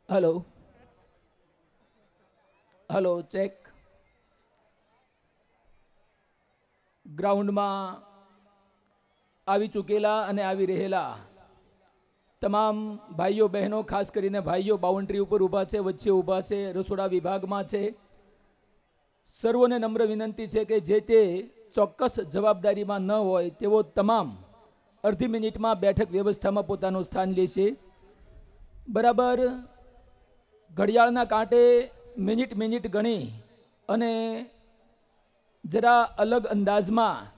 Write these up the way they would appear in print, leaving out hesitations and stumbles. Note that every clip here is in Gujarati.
Hello hello check. ગ્રાઉન્ડમાં આવી ચૂકેલા અને આવી રહેલા તમામ ભાઈઓ બહેનો, ખાસ કરીને ભાઈઓ બાઉન્ડ્રી ઉપર ઊભા છે, વચ્ચે ઊભા છે, રસોડા વિભાગમાં છે, સર્વોને નમ્ર વિનંતી છે કે જે તે ચોક્કસ જવાબદારીમાં ન હોય તેવો તમામ અડધી મિનિટમાં બેઠક વ્યવસ્થામાં પોતાનું સ્થાન લેશે. બરાબર ઘડિયાળના કાંટે મિનિટ મિનિટ ગણી અને જરા અલગ અંદાજમાં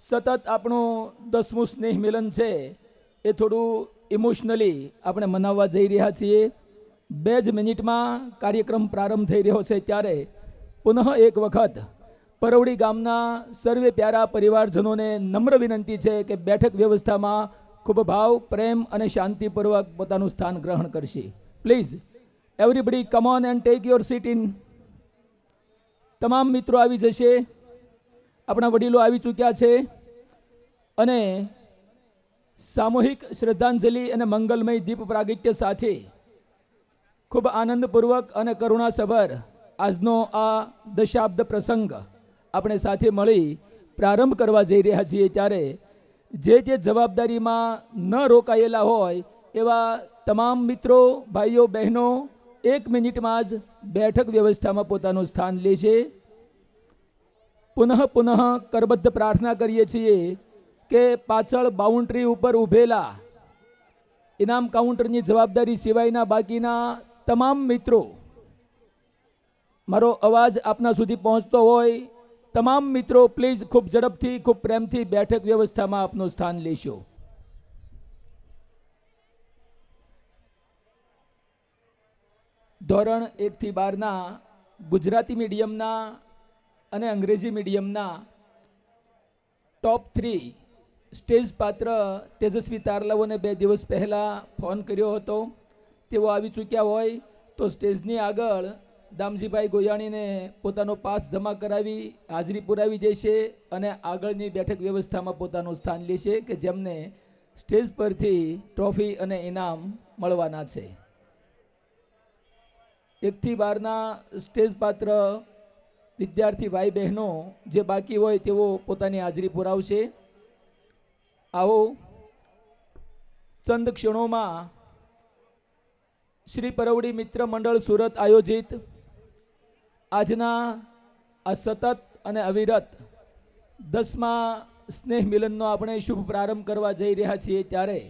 સતત આપણું 10મું સ્નેહ મિલન છે એ થોડું ઇમોશનલી આપણે મનાવવા જઈ રહ્યા છીએ. 2 જ મિનિટમાં કાર્યક્રમ પ્રારંભ થઈ રહ્યો છે ત્યારે પુનઃ એક વખત પરવડી ગામના સર્વે પ્યારા પરિવારજનોને નમ્ર વિનંતી છે કે બેઠક વ્યવસ્થામાં ખૂબ ભાવ, પ્રેમ અને શાંતિપૂર્વક પોતાનું સ્થાન ગ્રહણ કરશે. Please everybody come on and take your seat in. તમામ મિત્રો આવી જશે, આપણા વડીલો આવી ચૂક્યા છે અને સામૂહિક શ્રદ્ધાંજલિ અને મંગલમય દીપ પ્રાગટ્ય સાથે ખૂબ આનંદપૂર્વક અને કરુણાસભર આજનો આ દશાબ્દ પ્રસંગ આપણે સાથે મળી પ્રારંભ કરવા જઈ રહ્યા છીએ. ત્યારે જે તે જવાબદારીમાં ન રોકાયેલા હોય એવા તમામ મિત્રો, ભાઈઓ, બહેનો 1 મિનિટમાં જ બેઠક વ્યવસ્થામાં પોતાનું સ્થાન લેશે. પુનઃ કરબદ્ધ પ્રાર્થના કરીએ છીએ કે પાછળ બાઉન્ડ્રી ઉપર ઊભેલા ઇનામ કાઉન્ટરની જવાબદારી સિવાયના બાકીના તમામ મિત્રો, મારો અવાજ આપના સુધી પહોંચતો હોય તમામ મિત્રો પ્લીઝ ખૂબ ઝડપથી, ખૂબ પ્રેમથી બેઠક વ્યવસ્થામાં આપનું સ્થાન લેશો. ધોરણ 1 થી 12ના ગુજરાતી મીડિયમના અને અંગ્રેજી મીડિયમના ટોપ 3 સ્ટેજ પાત્ર તેજસ્વી તારલાઓને 2 દિવસ પહેલાં ફોન કર્યો હતો. તેઓ આવી ચૂક્યા હોય તો સ્ટેજની આગળ દામજીભાઈ ગોયાણીને પોતાનો પાસ જમા કરાવી હાજરી પુરાવી દેશે અને આગળની બેઠક વ્યવસ્થામાં પોતાનું સ્થાન લેશે કે જેમને સ્ટેજ પરથી ટ્રોફી અને ઇનામ મળવાના છે. 1 થી 12ના સ્ટેજ પાત્ર વિદ્યાર્થી ભાઈ બહેનો જે બાકી હોય તેઓ પોતાની હાજરી પુરાવશે. આવો ચંદ ક્ષણોમાં શ્રી પરવડી મિત્ર મંડળ સુરત આયોજિત આજના આ સતત અને અવિરત 10મા સ્નેહ મિલનનો આપણે શુભ પ્રારંભ કરવા જઈ રહ્યા છીએ. ત્યારે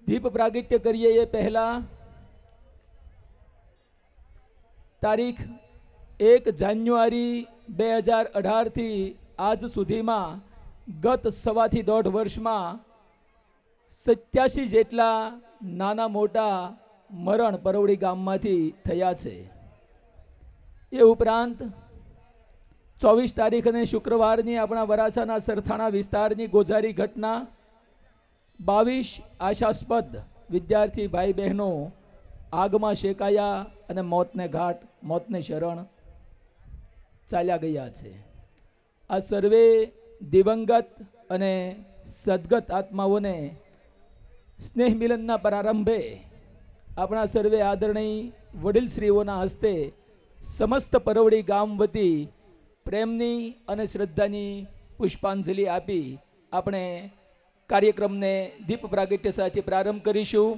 દીપ પ્રાગટ્ય કરીએ એ પહેલાં તારીખ 1 જાન્યુઆરી 2018થી આજ સુધીમાં ગત 1.5 વર્ષમાં 87 જેટલા નાના મોટા મરણ પરવડી ગામમાંથી થયા છે. એ ઉપરાંત 24 તારીખ અને શુક્રવારની આપણા વરાછાના સરથાણા વિસ્તારની ગોઝારી ઘટના, 22 આશાસ્પદ વિદ્યાર્થી ભાઈ બહેનો આગમાં શેકાયા અને મોતને ઘાટ, મોતને શરણ ચાલ્યા ગયા છે. આ સર્વે દિવંગત અને સદગત આત્માઓને સ્નેહ મિલનના પ્રારંભે આપણા સર્વે આદરણીય વડીલશ્રીઓના હસ્તે સમસ્ત પરવડી ગામ વતી પ્રેમની અને શ્રદ્ધાની પુષ્પાંજલિ આપી આપણે કાર્યક્રમને દીપ પ્રાગટ્ય સાથે પ્રારંભ કરીશું.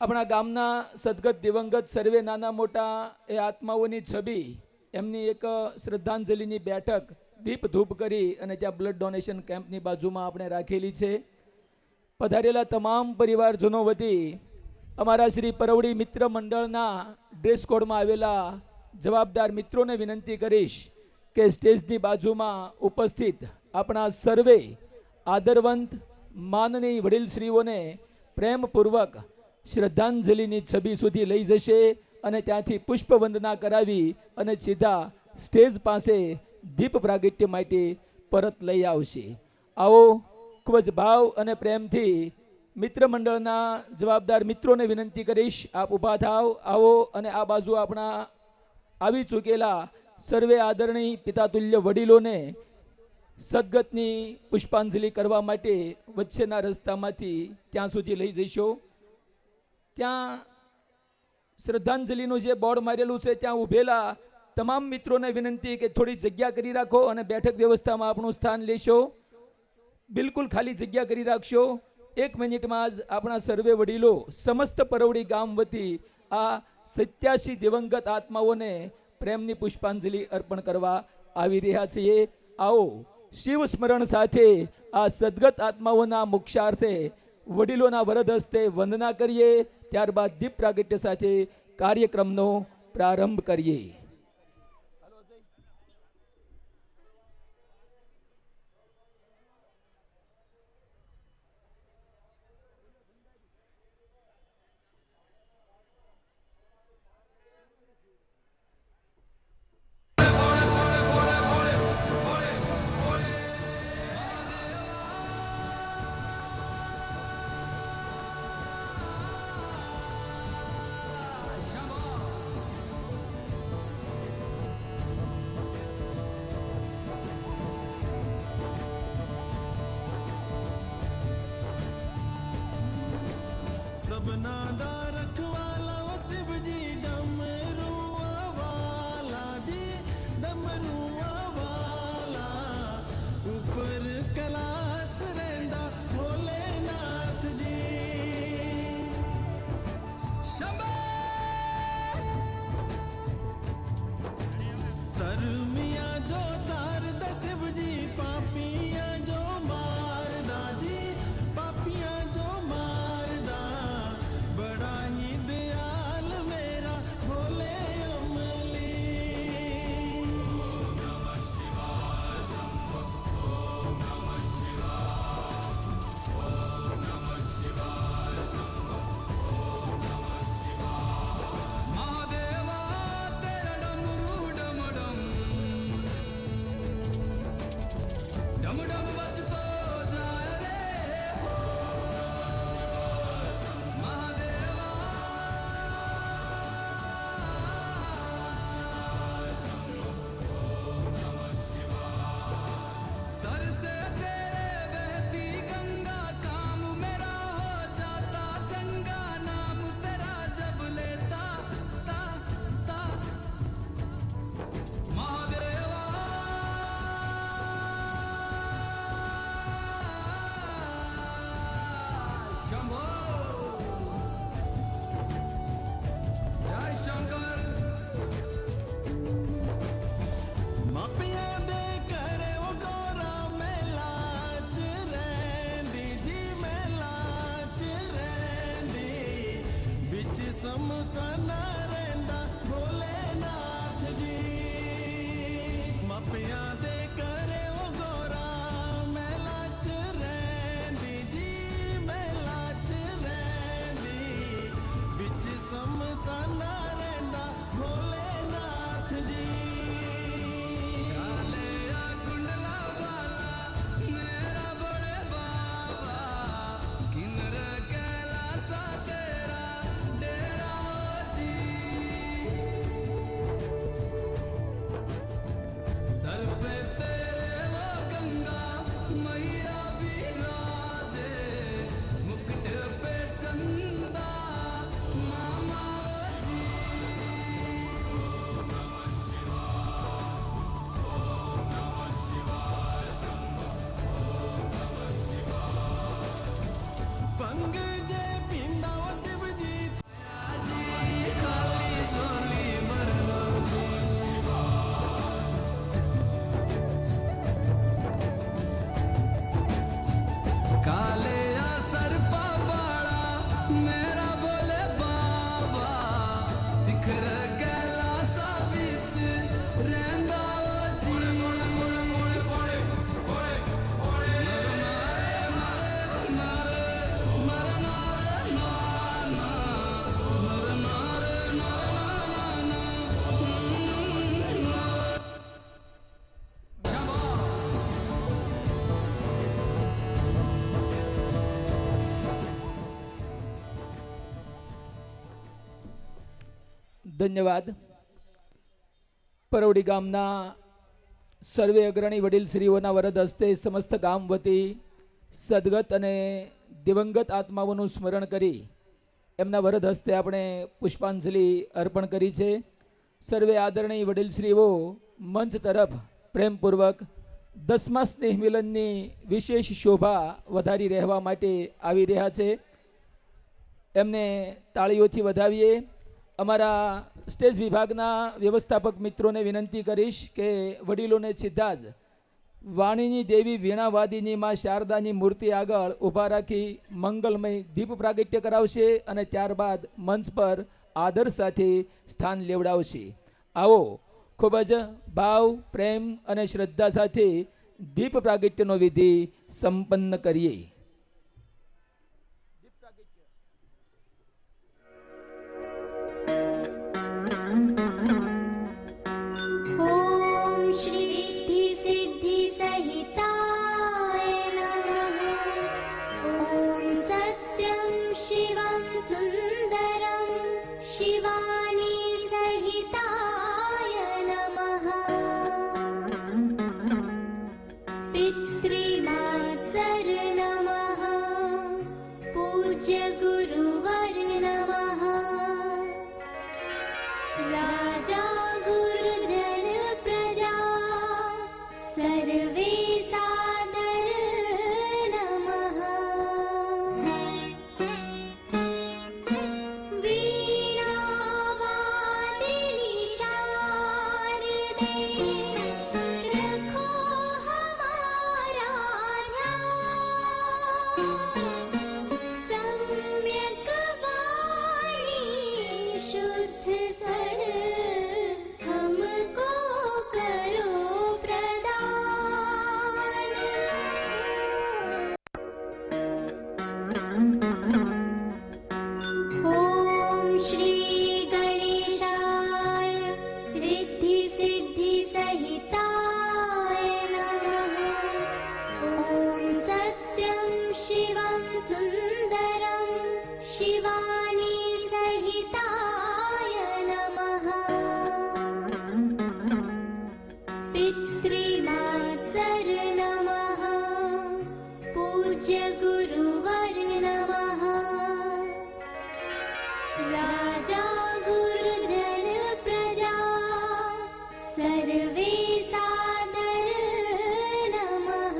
આપણા ગામના સદગત દિવંગત સર્વે નાના મોટા એ આત્માઓની છબી, એમની એક શ્રદ્ધાંજલિની બેઠક દીપ ધૂપ કરી અને ત્યાં બ્લડ ડોનેશન કેમ્પની બાજુમાં આપણે રાખેલી છે. પધારેલા તમામ પરિવારજનો વતી અમારા શ્રી પરવડી મિત્ર મંડળના ડ્રેસ કોડમાં આવેલા જવાબદાર મિત્રોને વિનંતી કરીશ કે સ્ટેજની બાજુમાં ઉપસ્થિત આપણા સર્વે આદરવંત માનનીય વડીલશ્રીઓને પ્રેમપૂર્વક શ્રદ્ધાંજલિની છબી સુધી લઈ જશે અને ત્યાંથી પુષ્પવંદના કરાવી અને સીધા સ્ટેજ પાસે દીપ પ્રાગટ્ય માટે પરત લઈ આવશે. આવો ખૂબ જ ભાવ અને પ્રેમથી મિત્ર મંડળના જવાબદાર મિત્રોને વિનંતી કરીશ, આપ ઊભા થાવ. આવો અને આ બાજુ આપણા આવી ચૂકેલા સર્વે આદરણીય પિતાતુલ્ય વડીલોને સદગતની પુષ્પાંજલિ કરવા માટે વચ્ચેના રસ્તામાંથી ત્યાં સુધી લઈ જઈશું. ત્યાં શ્રદ્ધાંજલિનું જે બોર્ડ મારેલું છે ત્યાં ઊભેલા તમામ મિત્રોને વિનંતી કે થોડી જગ્યા કરી રાખો અને બેઠક વ્યવસ્થામાં આપણું સ્થાન લેશો. બિલકુલ ખાલી જગ્યા કરી રાખશો. 1 મિનિટમાં જ આપણા સર્વે વડીલો સમસ્ત પરવડી ગામ વતી આ 87 દિવંગત આત્માઓને પ્રેમની પુષ્પાંજલિ અર્પણ કરવા આવી રહ્યા છીએ. આવો શિવ સ્મરણ સાથે આ સદગત આત્માઓના મોક્ષાર્થે વડીલોના વરદ હસ્તે વંદના કરીએ. ત્યારબાદ દીપ પ્રાગટ્ય સાથે કાર્યક્રમનો પ્રારંભ કરીએ. सबना दा रखवाला वो शिव जी डमरुआ वाला जी डमरुआ वाला ऊपर कैलाश रहंदा भोलेनाथ जी शंभो तरमिया जो तार दा शिव जी पापिया जो मारदा जी पापिया जो मारदा बड़ा ही दयाल मेरा भोले अमली महादेवा तेरा डमरू डम डम डम डम बजतो जाए रे हो महादेवा सर से तेरे बहती गंगा काम मेरा हो जाता चंगा नाम तेरा जब लेता ता ता महादेवा शंभो जय शंकर मापिया दे करे वो गोरा मेलाच रहंदी जी मेलाच रहंदी बिच समसना रहंदा भोलेनाथ जी मापिया दे करे वो गोरा मेलाच रहंदी जी मेलाच रहंदी बिच समसना रहंदा भोलेनाथ जी कालिया कुंडला वाला मेरा बड़े बाबा किन्नर कैलासा तेरा डेरा जी सर पे तेरे वो गंगा मैया विराजे मुकुट पे चंदा मामा जी पंग जे पिंदा वो शिव जी जी खाली झोली भर लो जी काले असर पावाड़ा मेरा बोले बाबा शिखर कैलासा बिच रहंदा जी ધન્યવાદ. પરવડી ગામના સર્વે અગ્રણી વડીલશ્રીઓના વરદ હસ્તે સમસ્ત ગામ વતી સદગત અને દિવંગત આત્માઓનું સ્મરણ કરી એમના વરદ હસ્તે આપણે પુષ્પાંજલિ અર્પણ કરી છે. સર્વે આદરણીય વડીલશ્રીઓ મંચ તરફ પ્રેમપૂર્વક 10મા સ્નેહ મિલનની વિશેષ શોભા વધારી રહેવા માટે આવી રહ્યા છે. એમને તાળીઓથી વધાવીએ. અમારા સ્ટેજ વિભાગના વ્યવસ્થાપક મિત્રોને વિનંતી કરીશ કે વડીલોને સીધા જ વાણીની દેવી વીણાવાદીની માં શારદાની મૂર્તિ આગળ ઊભા રાખી મંગલમય દીપ પ્રાગટ્ય કરાવશે અને ત્યારબાદ મંચ પર આદર સાથે સ્થાન લેવડાવશે. આવો ખૂબ જ ભાવ પ્રેમ અને શ્રદ્ધા સાથે દીપ પ્રાગટ્યનો વિધિ સંપન્ન કરીએ. ॐ श्री सिद्धि सहिताय नमः। ॐ सत्यं शिवं सुन्दरं शिवानी सहिताय नमः। पितृमातर नमः। पूज्य गुरुवर नमः। राजा गुरुजन प्रजा सर्वे सादर नमः। वीणावादिनी शारदे रखो हमारा ध्यान। सम्यक वाणी शुद्ध सर हमको करो प्रदान। ॐ श्री गणेशाय रिद्धि सिद्धि सहिताय नमः। ॐ सत्यं शिवं सुन्दरं शिवानी सहिताय नमः। पितृमातर नमः। पूज्य गुरुवर नमः। राजा गुरुजन प्रजा सर्वे सादर नमः।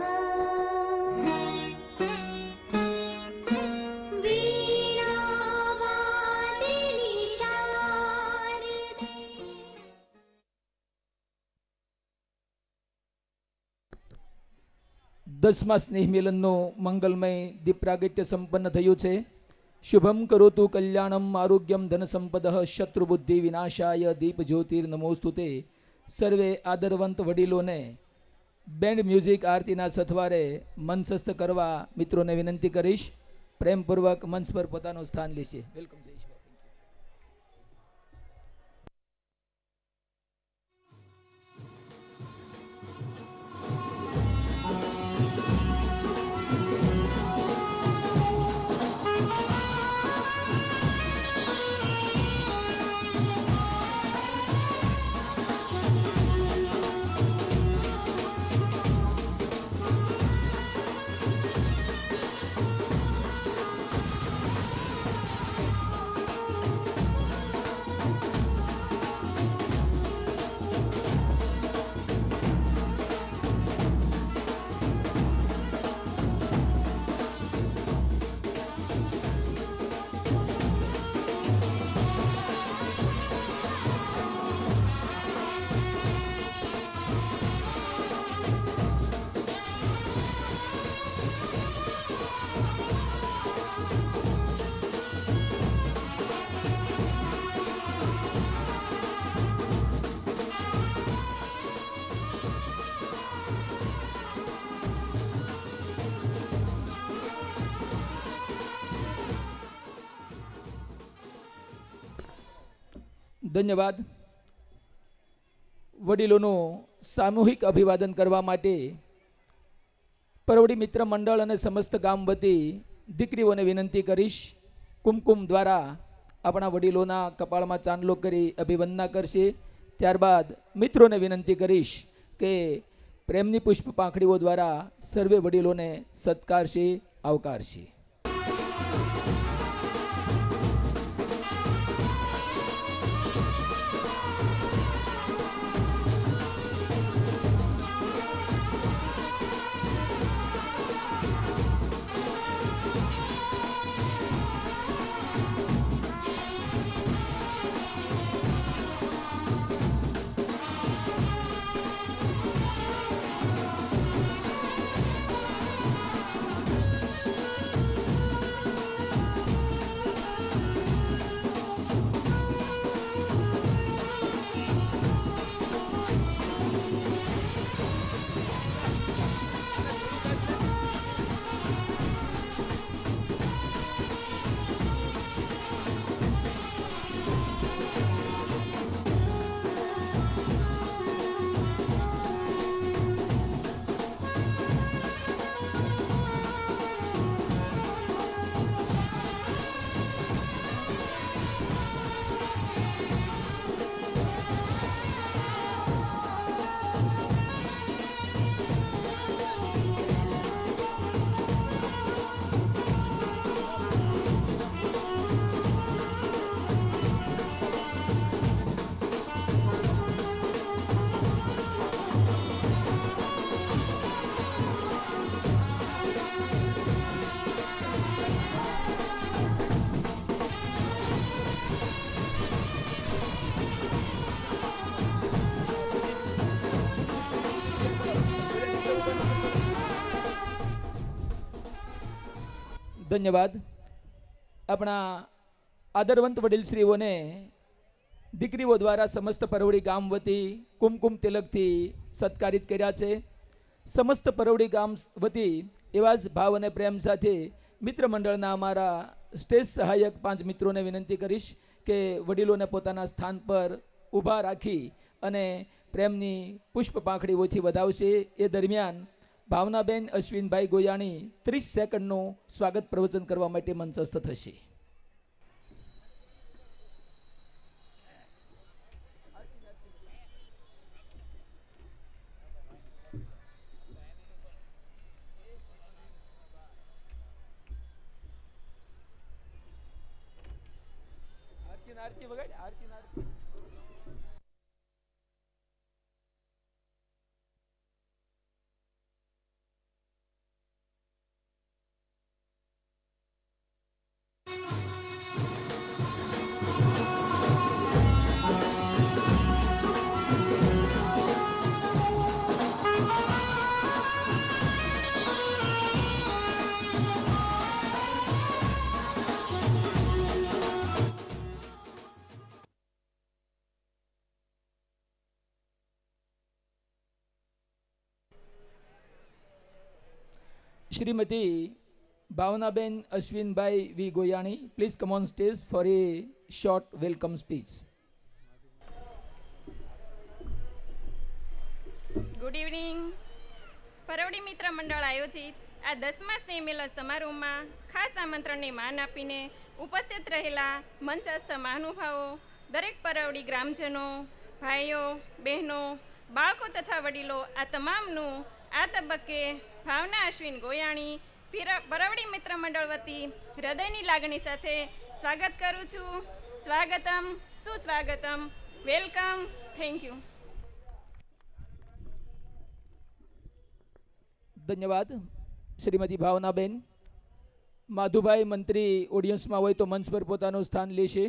वीणावादिनी शारदे। 10મા સ્નેહ મિલનનું મંગલમય દીપ પ્રાગટ્ય સંપન્ન થયું છે. શુભમ કરોતુ કલ્યાણમ આરોગ્યમ ધન સંપદ શત્રુબુદ્ધિ વિનાશાય દીપ જ્યોતિર્નમોસ્તુતે. સર્વે આદરવંત વડીલોને બેન્ડ મ્યુઝિક આરતીના સથવારે મંચસ્થ કરવા મિત્રોને વિનંતી કરીશ. પ્રેમપૂર્વક મંચ પર પોતાનું સ્થાન લેશે. વેલકમ જયેશભાઈ. ધન્યવાદ. વડીલોનું સામૂહિક અભિવાદન કરવા માટે પરવડી મિત્ર મંડળ અને સમસ્ત ગામ વતી દીકરીઓને વિનંતી કરીશ. કુમકુમ દ્વારા આપણા વડીલોના કપાળમાં ચાંદલો કરી અભિવંદના કરશે. ત્યારબાદ મિત્રોને વિનંતી કરીશ કે પ્રેમની પુષ્પ પાંખડીઓ દ્વારા સર્વે વડીલોને સત્કારશે, આવકારશે. ધન્યવાદ. આપણા આદરવંત વડીલશ્રીઓને દીકરીઓ દ્વારા સમસ્ત પરવડી ગામ વતી કુમકુમ તિલકથી સત્કારિત કર્યા છે. સમસ્ત પરવડી ગામ વતી એવા જ ભાવ અને પ્રેમ સાથે મિત્ર મંડળના અમારા સ્ટેજ સહાયક 5 મિત્રોને વિનંતી કરીશ કે વડીલોને પોતાના સ્થાન પર ઊભા રાખી અને પ્રેમની પુષ્પ પાંખડીઓથી વધાવશે. એ દરમિયાન ભાવનાબેન અશ્વિનભાઈ ગોયાણી 30 સેકન્ડનું સ્વાગત પ્રવચન કરવા માટે મંચસ્થ થશે. આરતી વગાડ, આરતી આરતી. Shrimati Bhavnaben Ashwinbhai V Goyani, please come on stage for a short welcome speech. Good evening. Parvadi Mitra મંડળ આયોજિત આ 10મા સ્નેહ મિલન સમારોહમાં ખાસ આમંત્રણને માન આપીને ઉપસ્થિત રહેલા મંચસ્થ મહાનુભાવો, દરેક પરવડી ગ્રામજનો, ભાઈઓ, બહેનો, બાળકો તથા વડીલો, આ તમામનું આ તબક્કે ભાવના અશ્વિન ગોયાણી પરવડી મિત્ર મંડળ વતી હૃદયની લાગણી સાથે સ્વાગત કરું છું. સ્વાગતમ, સુસ્વાગતમ, વેલકમ, થેન્ક યુ. ધન્યવાદ શ્રીમતી ભાવનાબેન. માધુભાઈ મંત્રી ઓડિયન્સમાં હોય તો મંચ પર પોતાનું સ્થાન લેશે.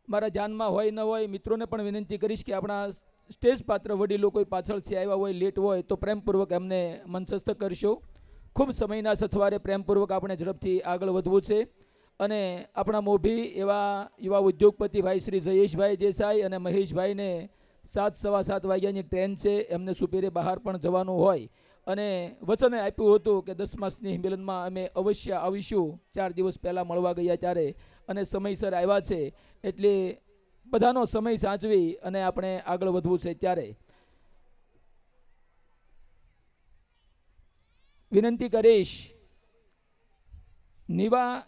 મારા ધ્યાનમાં હોય ન હોય મિત્રોને પણ વિનંતી કરીશ કે આપણા સ્ટેજ પાત્ર વડીલો કોઈ પાછળથી આવ્યા હોય, લેટ હોય તો પ્રેમપૂર્વક એમને મંચસ્થ કરશો. ખૂબ સમયના સથવારે પ્રેમપૂર્વક આપણે ઝડપથી આગળ વધવું છે. અને આપણા મોભી એવા યુવા ઉદ્યોગપતિ ભાઈ શ્રી જયેશભાઈ દેસાઈ અને મહેશભાઈને 7:15 વાગ્યાની ટ્રેન છે, એમને સુપેરે બહાર પણ જવાનું હોય અને વચન આપ્યું હતું કે 10મા સ્નેહ મિલનમાં અમે અવશ્ય આવીશું. 4 દિવસ પહેલાં મળવા ગયા ત્યારે અને સમયસર આવ્યા છે. એટલે બધાનો સમય સાચવી અને આપણે આગળ વધવું છે. ત્યારે વિનંતી કરીશ નિવા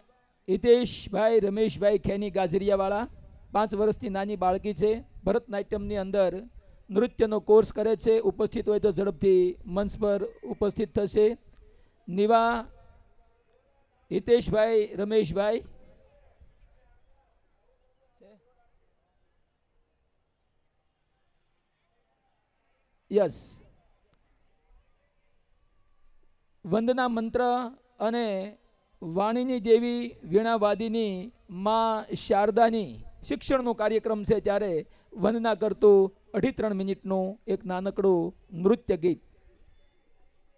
હિતેશભાઈ રમેશભાઈ ખેની ગાજરિયાવાળા, 5 વર્ષથી નાની બાળકી છે. ભરતનાટ્યમની અંદર નૃત્યનો કોર્સ કરે છે, ઉપસ્થિત હોય તો ઝડપથી મંચ પર ઉપસ્થિત થશે. નિવા હિતેશભાઈ, રમેશભાઈ. યસ. વંદના મંત્ર અને વાણીની દેવી વીણાવાદીની માં શારદાની શિક્ષણનો કાર્યક્રમ છે, ત્યારે વંદના કરતું 2.5-3 મિનિટનું એક નાનકડું નૃત્ય ગીત.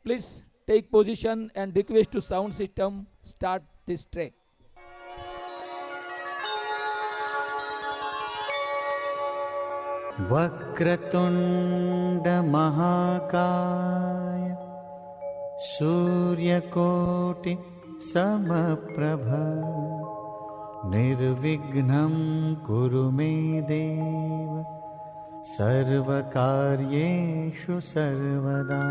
Please take position and request to sound system start this track. वक्रतुण्ड महाकाय सूर्यकोटि समप्रभ निर्विघ्नं कुरु मे देव सर्वकार्येषु सर्वदा.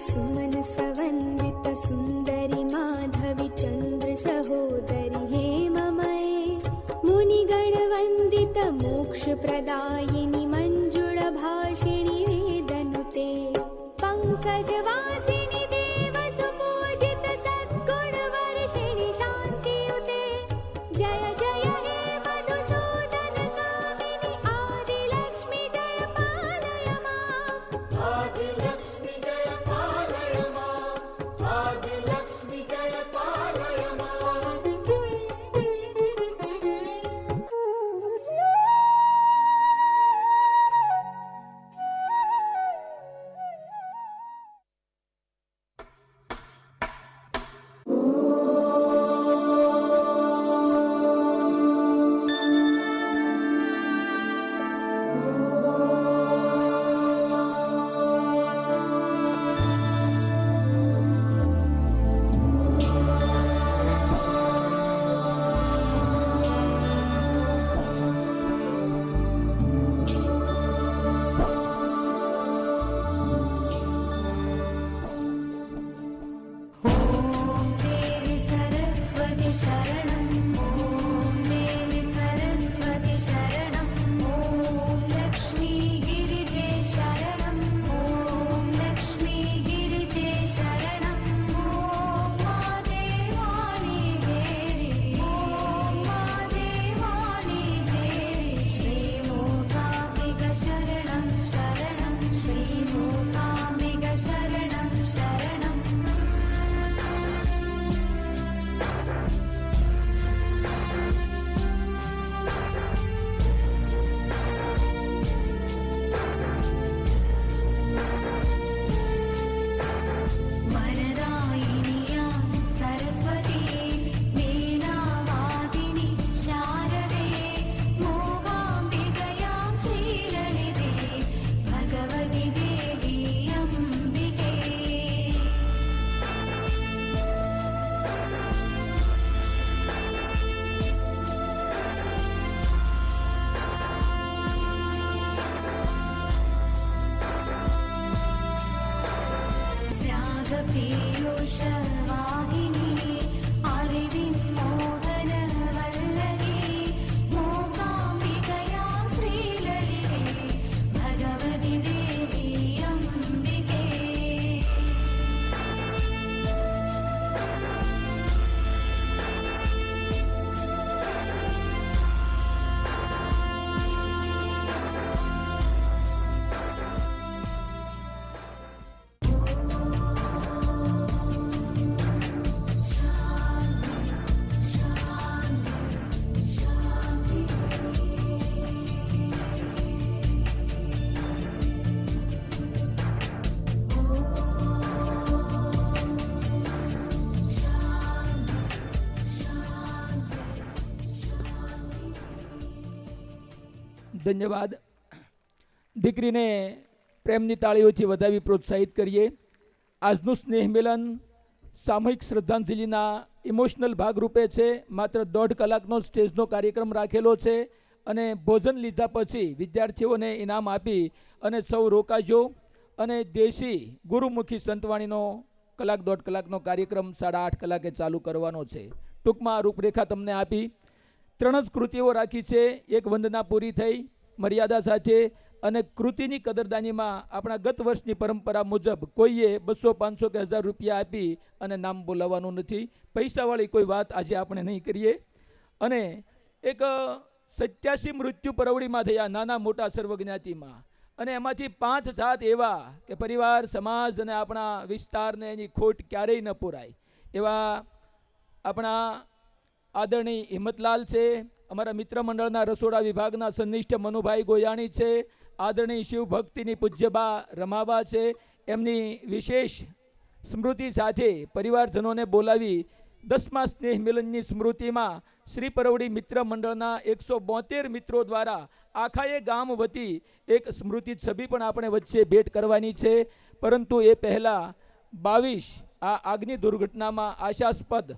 सुमन सवन्दित सुन्दरि माधवि चन्द्र सहोदरि हेममये मुनिगणवन्दित मोक्षप्रदायिनि मञ्जुळ भाषिणि वेदनुते पङ्कजवासिनि देव सुपूजित सद्गुणवर्षिणि शान्तियुते जय जय हे मधुसूदन कामिनि आदिलक्ष्मि जय पालय माम्. आदिलक्ष्मि जय पालय माम्, आदिलक्ष्मि जय पालय माम्. देवी सरस्वती शरणं ॐ देवी सरस्वती शरणं ॐ लक्ष्मी गिरिजे शरणं ॐ लक्ष्मी गिरिजे शरणं ॐ मादेवाणी देवी ॐ मादेवाणी देवी श्रीमूकाम्बिक शरणं शरणं श्रीमूकाम्बिक शरणं शरणं. वरदायिन्यां सरस्वती वीणावादिनी शारदे मूकाम्बिकयां श्रीललिते भगवति देवी अम्बिके. स्यागपीयूषवाहिनी अरिविन्मोहनवल्लरी मूकाम्बिकयां श्रीललिते भगवति देवी अम्बिके. ધન્યવાદ. દીકરીને પ્રેમની તાળીઓથી વધાવી પ્રોત્સાહિત કરીએ. આજનું સ્નેહ મિલન સામૂહિક શ્રદ્ધાંજલિના ઇમોશનલ ભાગરૂપે છે. માત્ર 1.5 કલાકનો સ્ટેજનો કાર્યક્રમ રાખેલો છે અને ભોજન લીધા પછી વિદ્યાર્થીઓને ઇનામ આપી અને સૌ રોકાજો અને દેશી ગુરુમુખી સંતવાણીનો કલાક દોઢ કલાકનો કાર્યક્રમ 8:30 કલાકે ચાલુ કરવાનો છે. ટૂંકમાં રૂપરેખા તમને આપી. 3 જ કૃતિઓ રાખી છે. એક વંદના પૂરી થઈ મર્યાદા સાથે, અને કૃતિની કદરદાનીમાં આપણા ગત વર્ષની પરંપરા મુજબ કોઈએ 200, 500 કે 1000 રૂપિયા આપી અને નામ બોલાવવાનું નથી. પૈસાવાળી કોઈ વાત આજે આપણે નહીં કરીએ. અને એક 87 મૃત્યુ પરવડીમાં થયા, નાના મોટા સર્વજ્ઞાતિમાં, અને એમાંથી 5-7 એવા કે પરિવાર, સમાજ અને આપણા વિસ્તારને એની ખોટ ક્યારેય ન પૂરાય એવા આપણા આદરણીય હિંમતલાલ છે. અમારા મિત્ર મંડળના રસોડા વિભાગના સન્નિષ્ઠ મનુભાઈ ગોયાણી છે. આદરણીય શિવભક્તિની પૂજ્યબા રમાબા છે. એમની વિશેષ સ્મૃતિ સાથે પરિવારજનોને બોલાવી 10મા સ્નેહ મિલનની સ્મૃતિમાં શ્રી પરવડી મિત્ર મંડળના 172 મિત્રો દ્વારા આખાએ ગામ વતી એક સ્મૃતિ છબી પણ આપણે વચ્ચે ભેટ કરવાની છે. પરંતુ એ પહેલાં 22 આ આગની દુર્ઘટનામાં આશાસ્પદ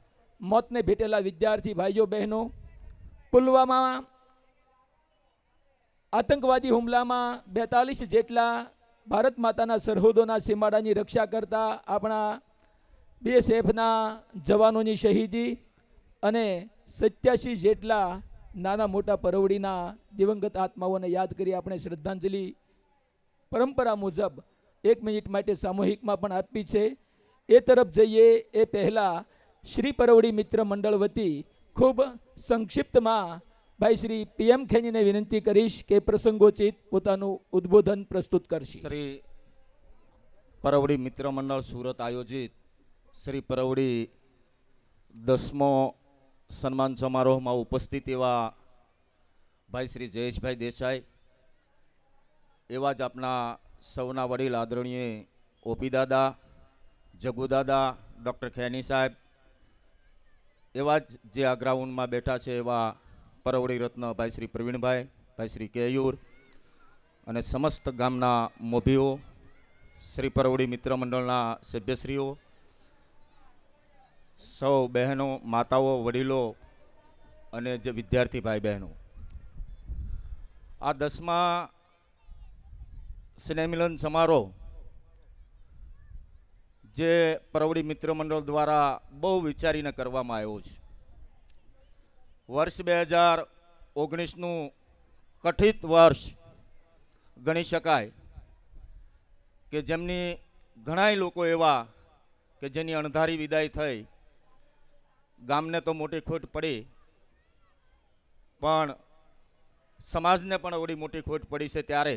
મોતને ભેટેલા વિદ્યાર્થી ભાઈઓ બહેનો, પુલવામા આતંકવાદી હુમલામાં 42 જેટલા ભારત માતાના સરહદોના સીમાડાની રક્ષા કરતા આપણા BSFના જવાનોની શહીદી, અને 87 જેટલા નાના મોટા પરવડીના દિવંગત આત્માઓને યાદ કરી આપણે શ્રદ્ધાંજલિ પરંપરા મુજબ 1 મિનિટ માટે સામૂહિકમાં પણ આપી છે. એ તરફ જઈએ એ પહેલાં શ્રી પરવડી મિત્ર મંડળ વતી ખૂબ સંક્ષિપ્તમાં ભાઈ શ્રી PM ખેનીને વિનંતી કરીશ કે પ્રસંગોચિત પોતાનું ઉદ્બોધન પ્રસ્તુત કરશે. શ્રી પરવડી મિત્ર મંડળ સુરત આયોજિત શ્રી પરવડી 10મો સન્માન સમારોહમાં ઉપસ્થિત એવા ભાઈ શ્રી જયેશભાઈ દેસાઈ, એવા જ આપણા સૌના વડીલ આદરણીય ઓપી દાદા, જગુ દાદા, ડૉક્ટર ખેની સાહેબ, એવા જ જે આ ગ્રાઉન્ડમાં બેઠા છે એવા પરવડી રત્ન ભાઈ શ્રી પ્રવીણભાઈ, ભાઈ શ્રી કેયુર, અને સમસ્ત ગામના મોભીઓ, શ્રી પરવડી મિત્ર મંડળના સભ્યશ્રીઓ, સૌ બહેનો, માતાઓ, વડીલો અને જે વિદ્યાર્થી ભાઈ બહેનો, આ 10મા સ્નેહમિલન સમારોહ જે પરવડી મિત્ર મંડળ દ્વારા બહુ વિચારીને કરવામાં આવ્યો છે. વર્ષ 2019નું કઠિત વર્ષ ગણી શકાય કે જેમની ઘણાય લોકો એવા કે જેની અણધારી વિદાય થઈ. ગામને તો મોટી ખોટ પડી, પણ સમાજને પણ એવડી મોટી ખોટ પડી છે. ત્યારે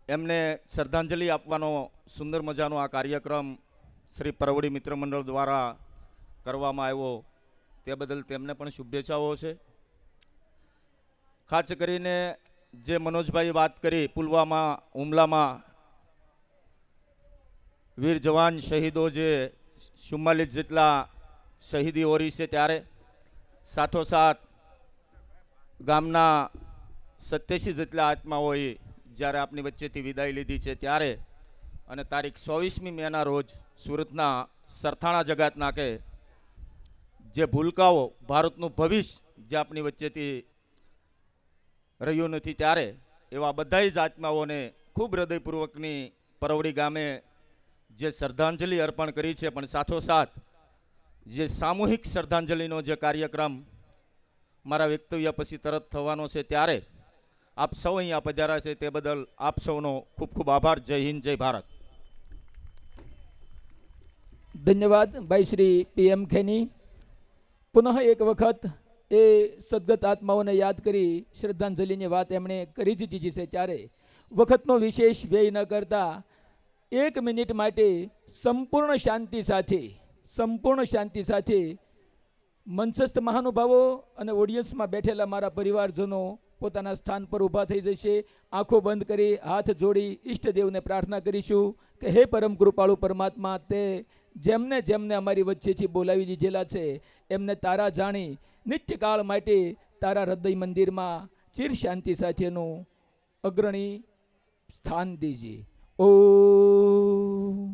એમને શ્રદ્ધાંજલિ આપવાનો સુંદર મજાનો આ કાર્યક્રમ શ્રી પરવડી મિત્ર મંડળ દ્વારા કરવામાં આવ્યો, તે બદલ તેમને પણ શુભેચ્છાઓ છે. ખાસ કરીને જે મનોજભાઈ વાત કરી, પુલવામા હુમલામાં વીર જવાન શહીદો જે 44 જેટલા શહીદી ઓરી છે, ત્યારે સાથોસાથ ગામના 87 જેટલા આત્માઓએ જ્યારે આપની વચ્ચેથી વિદાય લીધી છે, ત્યારે અને તારીખ 24મી મેના રોજ સુરતના સરથાણા જગાત નાકે જે ભૂલકાઓ, ભારતનું ભવિષ્ય જે આપની વચ્ચેથી રહ્યું નથી, ત્યારે એવા બધા જ આત્માઓને ખૂબ હૃદયપૂર્વકની પરવડી ગામે જે શ્રદ્ધાંજલિ અર્પણ કરી છે. પણ સાથોસાથ જે સામૂહિક શ્રદ્ધાંજલિનો જે કાર્યક્રમ મારા વક્તવ્ય પછી તરત થવાનો છે, ત્યારે આપ સૌ અહીંયા પધાર્યા છે તે બદલ આપ સૌનો ખૂબ ખૂબ આભાર. જય હિન્દ, જય ભારત. ધન્યવાદ ભાઈ શ્રી PM ખેની. પુનઃ એક વખત એ સદગત આત્માઓને યાદ કરી શ્રદ્ધાંજલિની વાત એમણે કરી જ દીધી છે, ત્યારે વખતનો વિશેષ વ્યય ન કરતા 1 મિનિટ માટે સંપૂર્ણ શાંતિ સાથે મંચસ્થ મહાનુભાવો અને ઓડિયન્સમાં બેઠેલા મારા પરિવારજનો પોતાના સ્થાન પર ઊભા થઈ જશે. આંખો બંધ કરી હાથ જોડી ઈષ્ટદેવને પ્રાર્થના કરીશું કે હે પરમ કૃપાળુ પરમાત્મા, તે જેમને જેમને અમારી વચ્ચેથી બોલાવી દીધેલા છે એમને તારા જાણી નિત્યકાળ માટે તારા હૃદય મંદિરમાં ચિર શાંતિ સાથેનું અગ્રણી સ્થાન દીજે. ઓમ.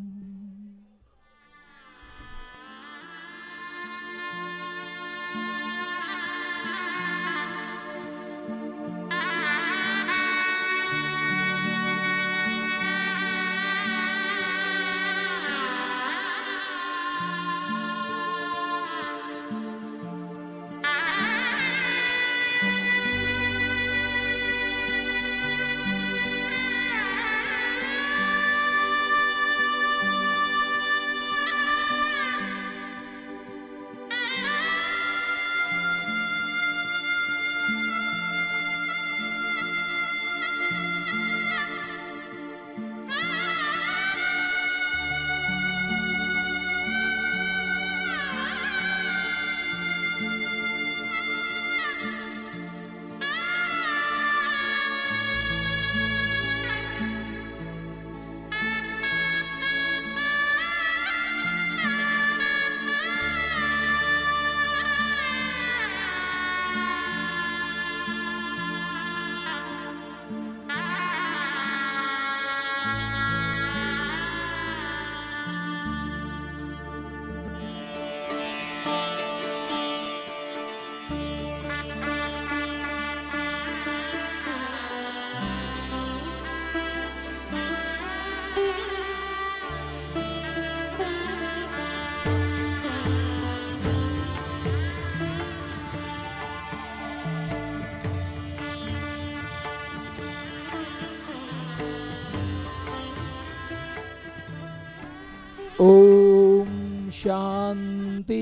ઓમ શાંતિ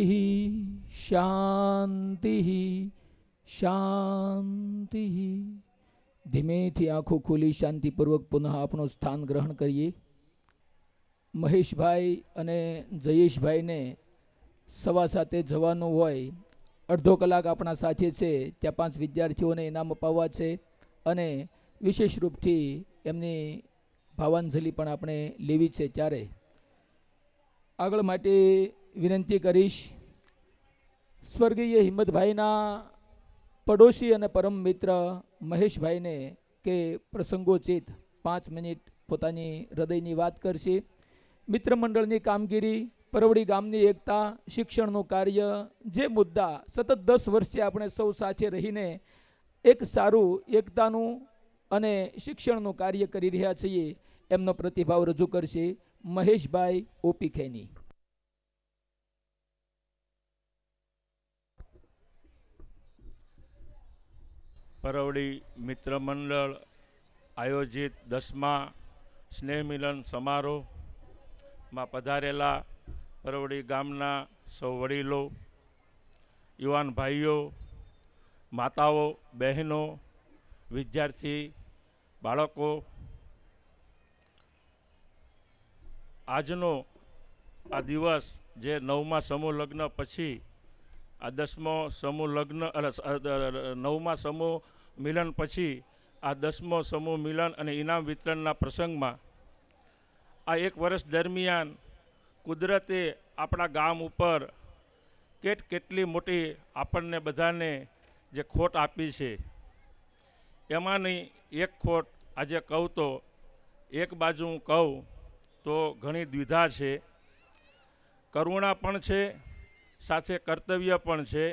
શાંતિ શાંતિ. ધીમેથી આંખો ખોલી શાંતિપૂર્વક પુનઃ આપણું સ્થાન ગ્રહણ કરીએ. મહેશભાઈ અને જયેશભાઈને સવા સાતે જવાનું હોય, અડધો કલાક આપણા સાથે છે. ત્યાં 5 વિદ્યાર્થીઓને ઇનામ અપાવવા છે અને વિશેષ રૂપથી એમની ભાવાંજલિ પણ આપણે લેવી છે. ત્યારે આગળ માટે વિનંતી કરીશ સ્વર્ગીય હિંમતભાઈના પડોશી અને પરમ મિત્ર મહેશભાઈને કે પ્રસંગોચિત 5 મિનિટ પોતાની હૃદયની વાત કરશે. મિત્ર મંડળની કામગીરી, પરવડી ગામની એકતા, શિક્ષણનું કાર્ય, જે મુદ્દા સતત 10 વર્ષથી આપણે સૌ સાથે રહીને એક સારું એકતાનું અને શિક્ષણનું કાર્ય કરી રહ્યા છીએ, એમનો પ્રતિભાવ રજૂ કરશે મહેશભાઈ ઓપી ખેની. પરવડી મિત્ર મંડળ આયોજિત 10મા સ્નેહ મિલન સમારોહમાં પધારેલા પરવડી ગામના સૌ વડીલો, યુવાન ભાઈઓ, માતાઓ, બહેનો, વિદ્યાર્થી બાળકો, આજનો આ દિવસ જે 9મા સમૂહ લગ્ન પછી આ 10મો સમૂહ લગ્ન 9મા સમૂહ મિલન પછી આ 10મો સમૂહ મિલન અને ઇનામ વિતરણના પ્રસંગમાં આ 1 વર્ષ દરમિયાન કુદરતે આપણા ગામ ઉપર કેટલી મોટી આપણને બધાને જે ખોટ આપી છે, એમાંની એક ખોટ આજે કહું તો એક બાજુ હું કહું તો ઘણી દ્વિધા છે, કરુણા પણ છે, સાથે કર્તવ્ય પણ છે.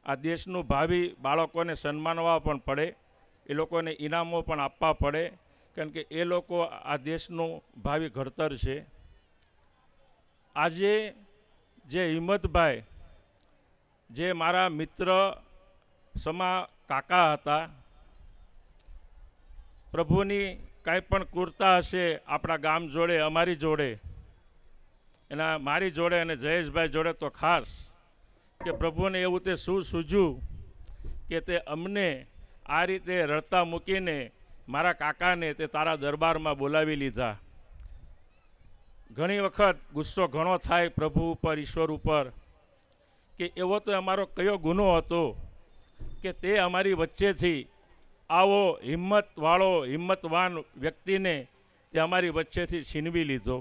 આ દેશનું ભાવિ બાળકોને સન્માનવા પણ પડે, એ લોકોને ઇનામો પણ આપવા પડે, કારણ કે એ લોકો આ દેશનું ભાવિ ઘડતર છે. આજે જે હિંમતભાઈ, જે મારા મિત્ર સમા કાકા હતા, પ્રભુની કાંઈ પણ કૃપા હશે આપણા ગામ જોડે, અમારી જોડે, એના મારી જોડે અને જયેશભાઈ જોડે તો ખાસ, કે પ્રભુને એવું તે શું સૂઝ્યું કે તે અમને આ રીતે રડતા મૂકીને મારા કાકાને તે તારા દરબારમાં બોલાવી લીધા. ઘણી વખત ગુસ્સો ઘણો થાય પ્રભુ ઉપર, ઈશ્વર ઉપર, કે એવો તો અમારો કયો ગુનો હતો કે તે અમારી વચ્ચેથી આવો હિંમતવાળો, હિંમતવાન વ્યક્તિને તે અમારી વચ્ચેથી છીનવી લીધો.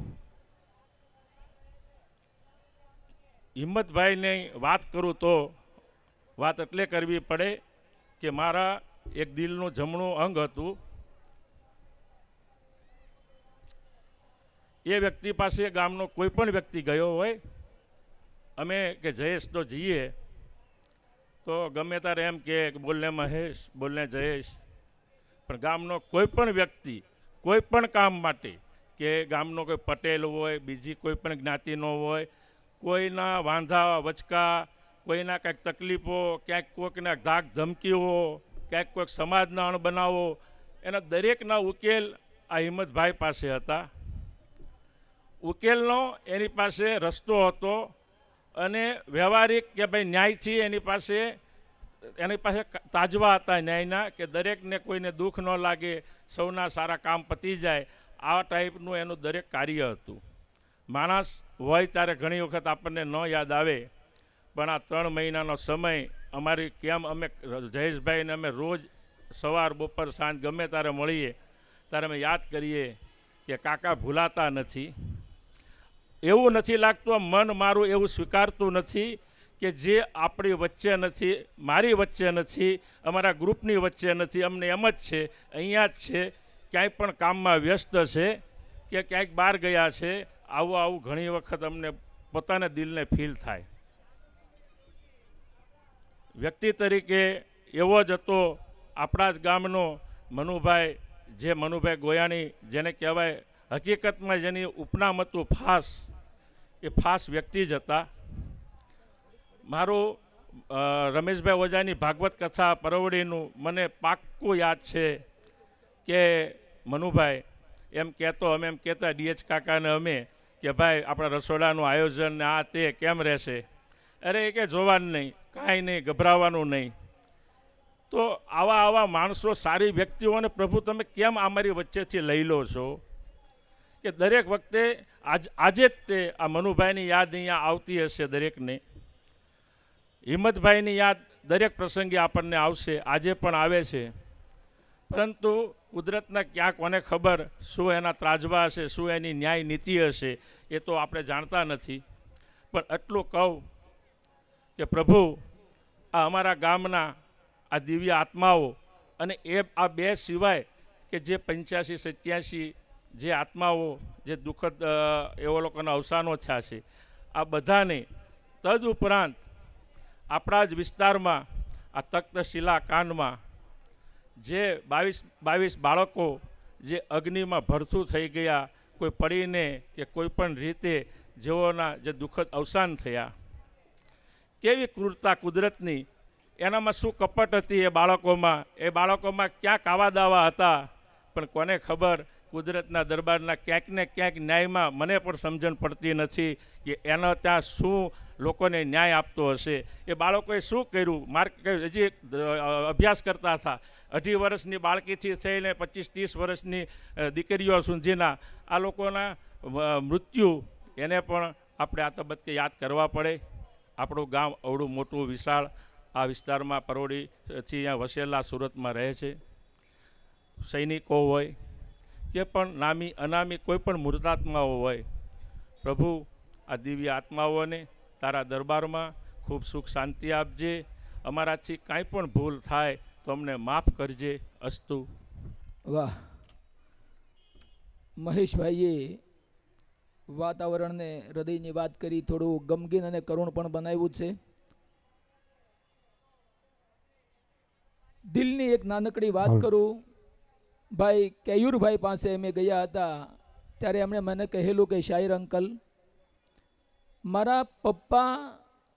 હિંમતભાઈની વાત કરું તો વાત એટલે કરવી પડે કે મારા એક દિલનું જમણું અંગ હતું. એ વ્યક્તિ પાસે ગામનો કોઈ પણ વ્યક્તિ ગયો હોય, અમે કે જયેશ તો જઈએ તો ગમે ત્યારે એમ કે બોલને મહેશ, બોલને જયેશ. પણ ગામનો કોઈ પણ વ્યક્તિ કોઈ પણ કામ માટે, કે ગામનો કોઈ પટેલ હોય, બીજી કોઈ પણ જ્ઞાતિનો હોય, કોઈના વાંધા વચકા, કોઈના કંઈક તકલીફો, ક્યાંક કોઈકના ધાક ધમકીઓ, ક્યાંક કોઈક સમાજના અણબનાવો, એના દરેકના ઉકેલ આ હિંમતભાઈ પાસે હતા. ઉકેલનો એની પાસે રસ્તો હતો અને વ્યવહારિક કે ભાઈ ન્યાયથી એની પાસે તાજવા હતા ન્યાયના, કે દરેકને કોઈને દુઃખ ન લાગે, સૌના સારા કામ પતી જાય, આ ટાઈપનું એનું દરેક કાર્ય હતું. માણસ હોય ત્યારે ઘણી વખત આપણને ન યાદ આવે, પણ આ 3 મહિનાનો સમય અમારી કેમ અમે જયેશભાઈને અમે રોજ સવાર બપોર સાંજ ગમે ત્યારે મળીએ ત્યારે અમે યાદ કરીએ કે કાકા ભૂલાતા નથી. એવું નથી લાગતું, મન મારું એવું સ્વીકારતું નથી કે જે આપણી વચ્ચે નથી, મારી વચ્ચે નથી, અમારા ગ્રુપની વચ્ચે નથી, અમને એમ જ છે અહીંયા જ છે, ક્યાંય પણ કામમાં વ્યસ્ત છે કે ક્યાંક બહાર ગયા છે. આવું ઘણી વખત અમને પોતાના દિલને ફીલ થાય. વ્યક્તિ તરીકે એવો જ હતો આપણા જ ગામનો મનુભાઈ, જે મનુભાઈ ગોયાણી, જેને કહેવાય હકીકતમાં જેની ઉપનામ હતું ફાસ, એ ફાસ વ્યક્તિ જ હતા. મારું રમેશભાઈ ઓઝાની ભાગવત કથા પરવડીનું મને પાક્કું યાદ છે કે મનુભાઈ એમ કહેતો, અમે એમ કહેતા ડીએચ કાકાને અમે કે ભાઈ આપણા રસોડાનું આયોજન ને આ તે કેમ રહેશે? અરે એ કે જોવાનું નહીં, કાંઈ નહીં, ગભરાવાનું નહીં. તો આવા માણસો, સારી વ્યક્તિઓને પ્રભુ તમે કેમ અમારી વચ્ચેથી લઈ લો છો કે દરેક વખતે આજે જ તે આ મનુભાઈની યાદ અહીંયા આવતી હશે દરેકને, હિંમતભાઈની યાદ દરેક પ્રસંગે આપણને આવશે, આજે પણ આવે છે. પરંતુ કુદરતના ક્યાં કોને ખબર શું એના ત્રાજવા હશે, શું એની ન્યાય નીતિ હશે, એ તો આપણે જાણતા નથી. પણ એટલું કહું કે પ્રભુ આ અમારા ગામના આ દિવ્ય આત્માઓ અને આ બે સિવાય કે જે 85-87 જે આત્માઓ જે દુઃખદ એવો લોકોના અવસાનો થયા છે, આ બધાને તદુપરાંત આપણા જ વિસ્તારમાં આ તખ્તશિલા કાંડમાં જે 22 બાળકો જે અગ્નિમાં ભરથું થઈ ગયા, કોઈ પડીને કે કોઈ પણ રીતે જેઓના જે દુઃખદ અવસાન થયા, કેવી ક્રૂરતા કુદરતની, એનામાં શું કપટ હતી એ બાળકોમાં ક્યાં કાવા દાવા હતા. પણ કોને ખબર, કુદરતના દરબારના ક્યાંક ને ક્યાંક ન્યાયમાં મને પણ સમજણ પડતી નથી કે એનો ત્યાં શું લોકોને ન્યાય આપતો હશે. એ બાળકોએ શું કર્યું? હજી અભ્યાસ કરતા હતા, 18 વર્ષની બાળકીથી થઈને 25-30 વર્ષની દીકરીઓ સુધીના આ લોકોના મૃત્યુ, એને પણ આપણે આ તબક્કે યાદ કરવા પડે. આપણું ગામ અવડું મોટું વિશાળ આ વિસ્તારમાં પરોડીથી અહીંયા વસેલા સુરતમાં રહે છે. સૈનિકો હોય કે પણ નામી અનામી કોઈ પણ મૃતાત્માઓ હોય, પ્રભુ આ દિવ્ય આત્માઓને તારા દરબારમાં ખૂબ સુખ શાંતિ આપજે. અમારાથી કાંઈ પણ ભૂલ થાય તો અમને માફ કરજે. અસ્તુ. વાહ, મહેશભાઈએ વાતાવરણને, હૃદયની વાત કરી, થોડું ગમગીન અને કરુણ પણ બનાવ્યું છે. દિલની એક નાનકડી વાત કરું. ભાઈ કેયુરભાઈ પાસે અમે ગયા હતા ત્યારે એમણે મને કહેલું કે શાયર અંકલ, મારા પપ્પા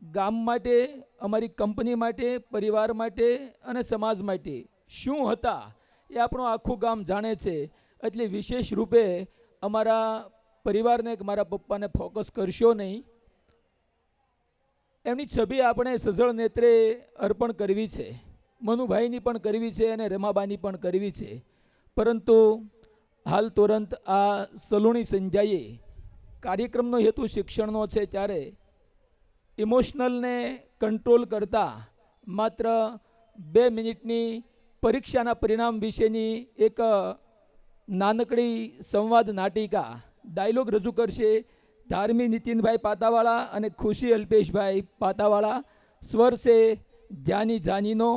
ગામ માટે, અમારી કંપની માટે, પરિવાર માટે અને સમાજ માટે શું હતા એ આપણું આખું ગામ જાણે છે. એટલે વિશેષ રૂપે અમારા પરિવારને, મારા પપ્પાને ફોકસ કરશો નહીં. એમની છબી આપણે સજળ નેત્રે અર્પણ કરવી છે, મનુભાઈની પણ કરવી છે અને રમાબાની પણ કરવી છે. પરંતુ હાલ તુરંત આ સલુણી સંધ્યાએ કાર્યક્રમનો હેતુ શિક્ષણનો છે, ત્યારે ઇમોશનલને કંટ્રોલ કરતા માત્ર 2 મિનિટની પરીક્ષાના પરિણામ વિશેની એક નાનકડી સંવાદ નાટિકા ડાયલોગ રજૂ કરશે ધાર્મી નીતિનભાઈ પાતાવાળા અને ખુશી અલ્પેશભાઈ પાતાવાળા. સ્વર છે ધ્યાની જાનીનો.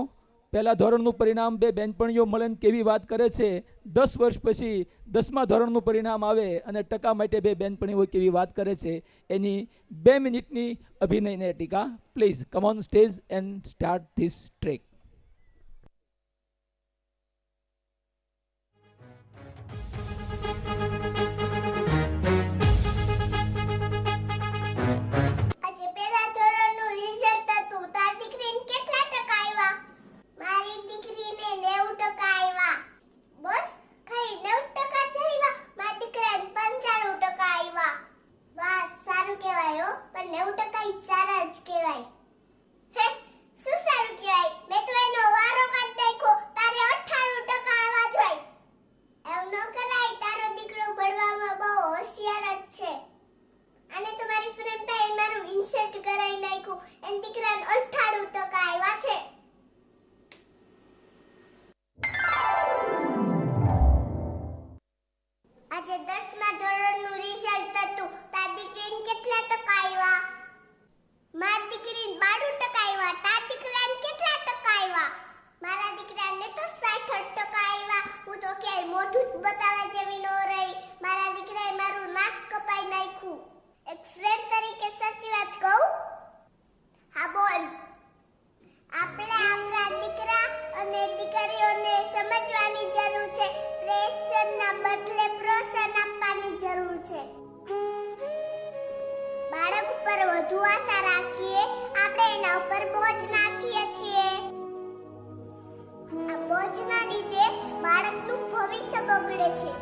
પહેલા ધોરણનું પરિણામ 2 બહેનપણીઓ મળીને કેવી વાત કરે છે, 10 વર્ષ પછી 10મા ધોરણનું પરિણામ આવે અને ટકા માટે 2 બહેનપણીઓ કેવી વાત કરે છે, એની 2 મિનિટની અભિનય નાટિકા. Please come on stage and start this track. આજે પહેલા ધોરણનું રિઝલ્ટ હતું. તાર દીકરીને કેટલા ટકા આવ્યા? મારી દીકરીને 90% આવ્યા. બસ ખાલી 90% જ આવ્યા? મારા દીકરાને 95% આવ્યા. વાહ, સારું કહેવાય હો. પણ 90% ઈ સારા જ કહેવાય. હે, શું સારું કહેવાય? મેં તો એનો વારો કાઢી નાખ્યો. તારે 98% આવવા જોઈએ. એવું ન કરાય. તારો દીકરો ભણવામાં બહુ હોશિયાર જ છે. અને તમારી ફ્રેન્ડ ભાઈ મારું ઇન્સલ્ટ કરાઈ નાખ્યું. એન દીકરાને 98% આવ્યા છે. આજે 10મા ધોરણનું રિઝલ્ટ હતું. તાર દીકરીને કેટલા ટકા આવ્યા? મારી દીકરીને 92% આવ્યા. તાર દીકરાને કેટલા ટકા આવ્યા? મારા દીકરાને તો 66% આવ્યા. હું તો ક્યાંય મોઢું જ બતાવવા જેવી ન રહી. મારા દીકરાએ મારું નાક કપાઈ નાખ્યું. એક ફ્રેન્ડ તરીકે સાચી વાત કહું? હા, બોલ. આપણે આપણા દીકરા અને દીકરીઓને સમજવાની જરૂર છે. પ્રેશરના બદલે પ્રોત્સાહન આપવાની જરૂર છે. બાળક ઉપર વધુ આશા રાખીએ, આપણે એના ઉપર બોજ નાખીએ છીએ. આ બોજના લીધે બાળકનું ભવિષ્ય બગડે છે.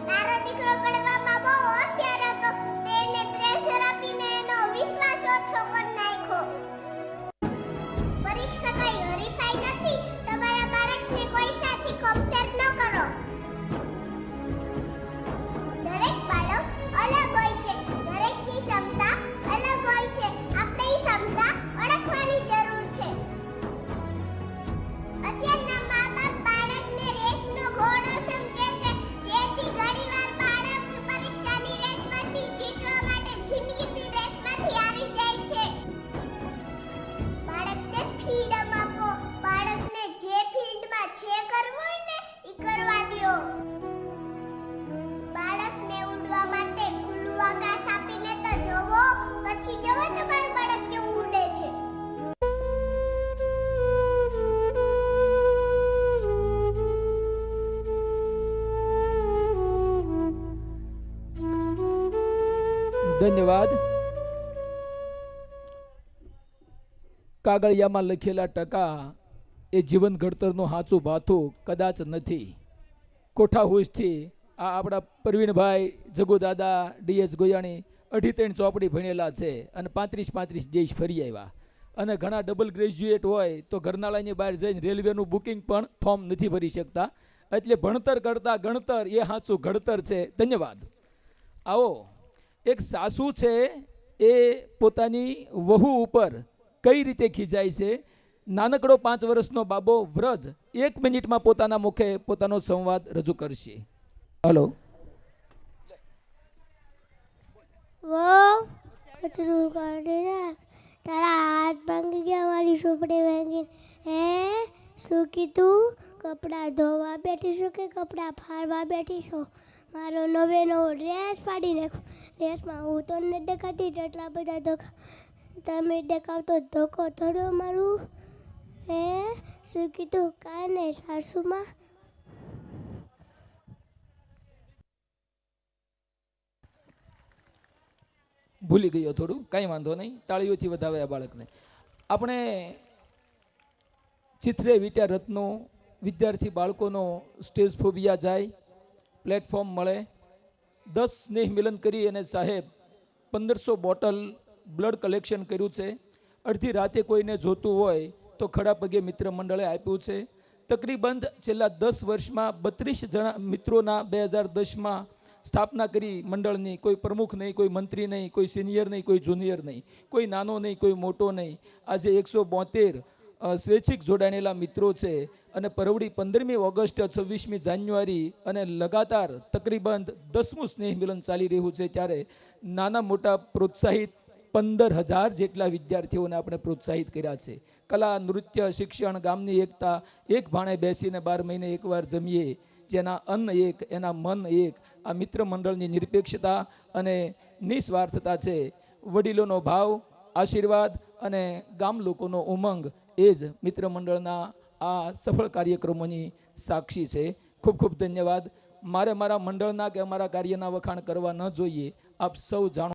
તારો દીકરો ભણવામાં બહુ હોશિયાર હતો, તેને પ્રેશર આપીને એનો વિશ્વાસ ઓછો કરી નાખ્યો. પરીક્ષા કઈ હરીફાઈ નથી. તમારા બાળકને કોઈ સાથે કમ્પેર ન કરો. દરેક બાળક અલગ હોય છે. દરેકની ક્ષમતા અલગ હોય છે. આપણે એ ક્ષમતા ઓળખવાની જરૂર છે. અત્યારના મા-બાપ બાળકને રેસનો ઘોડો સમજે છે, જેથી ઘણીવાર બાળક પરીક્ષાની રેસમાંથી જીતવા માટે જિંદગીની રેસમાંથી હારી જાય છે. બાળકને ફ્રીડમ આપો. બાળકને જે ફિલ્ડમાં જે કરવું હોય ને એ કરવા દો. બાળકને ઉડવા માટે ખુલ્લું આકાશ આપીને તો જોવો, પછી જોવો તમારું બાળક કેવું ઉડે છે. ધન્યવાદ. કાગળિયામાં લખેલા ટકા એ જીવન ઘડતરનું સાચું ભાથું કદાચ નથી. કોઠા હુશથી આ આપણા પ્રવીણભાઈ જગુદાદા ડીએસ ગોયાણી 28 ચોપડી ભણેલા છે અને 35 દેશ ફરી આવ્યા અને ઘણા ડબલ ગ્રેજ્યુએટ હોય તો ઘરનાળાની બહાર જઈને રેલવેનું બુકિંગ પણ ફોર્મ નથી ભરી શકતા. એટલે ભણતર કરતાં ગણતર એ સાચું ઘડતર છે. ધન્યવાદ. આવો એક સાસુ છે એ પોતાની વહુ ઉપર કઈ રીતે ખીજાય છે. નાનકડો 5 વર્ષનો બાબો વ્રજ 1 મિનિટમાં પોતાના મુખે પોતાનો સંવાદ રજૂ કરશે. હલો. वो कचरू काटे नाख तारा हाथ भांगी गया हमारी सुपड़ी भांगी है सुकी तू कपड़ा धोवा बैठी छो के कपड़ा फाड़वा बैठी छो मारो नवे नવો ડ્રેસ ફાડી નાખો ડ્રેસમાં હું તો ને દેખાતી એટલા બધા ધોકા તમે દેખાવતો ધોકો થોડો મારું હે સુકી તું કાને સાસુમાં ભૂલી ગયો થોડું, કાંઈ વાંધો નહીં. તાળીઓથી વધાવે આ બાળકને. આપણે ચિત્રે વિટ્યા રત્નો વિદ્યાર્થી બાળકોનો સ્ટેજ ફોબિયા જાય, પ્લેટફોર્મ મળે. 10 સ્નેહ મિલન કરી અને સાહેબ 1500 બોટલ બ્લડ કલેક્શન કર્યું છે. અડધી રાતે કોઈને જોતું હોય તો ખડા પગે મિત્ર મંડળે આપ્યું છે. તકરીબન છેલ્લા 10 વર્ષમાં 32 જણા મિત્રોના 2010માં સ્થાપના કરી મંડળની. કોઈ પ્રમુખ નહીં, કોઈ મંત્રી નહીં, કોઈ સિનિયર નહીં, કોઈ જુનિયર નહીં, કોઈ નાનો નહીં, કોઈ મોટો નહીં. આજે 172 સ્વૈચ્છિક જોડાણેલા મિત્રો છે અને પરવડી 15મી ઓગસ્ટ 26મી જાન્યુઆરી અને લગાતાર તકરીબન 10મું સ્નેહ મિલન ચાલી રહ્યું છે. ત્યારે નાના મોટા પ્રોત્સાહિત 15,000 જેટલા વિદ્યાર્થીઓને આપણે પ્રોત્સાહિત કર્યા છે. કલા, નૃત્ય, શિક્ષણ, ગામની એકતા, એક ભાણે બેસીને 12 મહિને એકવાર જમીએ, જેના અન્ન એક, એના મન એક. આ મિત્ર મંડળની નિરપેક્ષતા અને નિસ્વાર્થતા છે. વડીલોનો ભાવ, આશીર્વાદ અને ગામ લોકોનો ઉમંગ એ જ મિત્ર મંડળના આ સફળ કાર્યક્રમોની સાક્ષી છે. ખૂબ ખૂબ ધન્યવાદ. મારે મારા મંડળના કે અમારા કાર્યના વખાણ કરવા ન જોઈએ. આપ સૌ જાણો